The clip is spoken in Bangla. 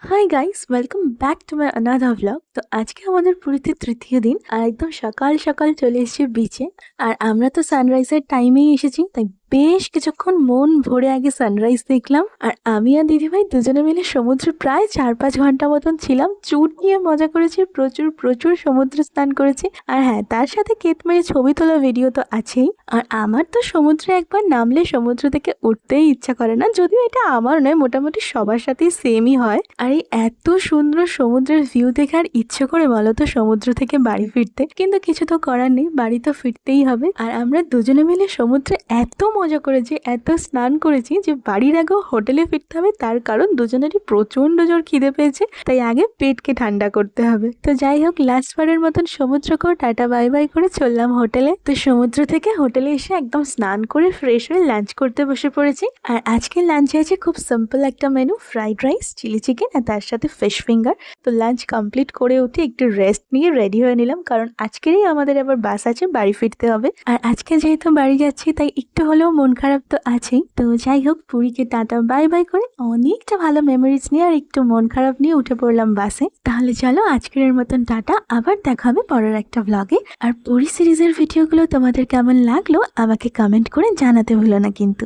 Hi guys, welcome back to my another vlog. তো আজকে আমাদের পুরীতে তৃতীয় দিন আর একদম সকাল সকাল চলে এসেছি বিচে। আর আমরা তো সানরাইজের টাইমেই এসেছি, তাই বেশ কিছুক্ষণ মন ভরে আগে সানরাইজ দেখলাম। আর আমি আর দিদিভাই দুজনে মিলে সমুদ্রে প্রায় 4-5 ঘন্টা মতন ছিলাম, চুট নিয়ে মজা করেছি, প্রচুর প্রচুর সমুদ্রে স্নান করেছি। আর হ্যাঁ, তার সাথে কেট মেরে ছবি তোলা ভিডিও তো আছেই। আর আমার তো সমুদ্রে একবার নামলে সমুদ্র থেকে উঠতেই ইচ্ছা করে না, যদিও এটা আমার নয়, মোটামুটি সবার সাথেই সেমই হয়। আর এই এত সুন্দর সমুদ্রের ভিউ দেখে আর ইচ্ছে করে বলো তো সমুদ্র থেকে বাড়ি ফিরতে, কিন্তু কিছু তো করার নেই, বাড়ি তো ফিরতেই হবে। আর আমরা দুজনে মিলে সমুদ্রে এত মজা করেছি, এত স্নান করেছি যে বাড়ির আগেও হোটেলে ফিরতে হবে, তার কারণ দুজনেরই প্রচন্ড জোর খিদে পেয়েছে, তাই আগে পেটকে ঠান্ডা করতে হবে। তো যাই হোক, লাস্ট বারের মতন সমুদ্র করে টাটা বাই বাই করে চললাম হোটেলে। তো সমুদ্র থেকে হোটেলে এসে একদম স্নান করে ফ্রেশ হয়ে লাঞ্চ করতে বসে পড়েছি। আর আজকে লাঞ্চে আছে খুব সিম্পল একটা menu, fried rice, chilli chicken আর তার সাথে ফিশ ফিঙ্গার। তো লাঞ্চ কমপ্লিট করে উঠে একটু রেস্ট নিয়ে রেডি হয়ে নিলাম, কারণ আজকেরই আমাদের আবার বাস আছে, বাড়ি ফিরতে হবে। আর আজকে যেহেতু বাড়ি যাচ্ছি, তাই একটু হলেও মন খারাপ তো আছেই। তো যাই হোক, পুরীকে টাটা বাই বাই করে অনেকটা ভালো মেমোরিজ নিয়ে আর একটু মন খারাপ নিয়ে উঠে পড়লাম বাসে। তাহলে চলো আজকের মতন টাটা, আবার দেখা হবে পরের একটা ব্লগে। আর পুরী সিরিজের ভিডিওগুলো তোমাদের কেমন লাগলো আমাকে কমেন্ট করে জানাতে ভুলো না কিন্তু।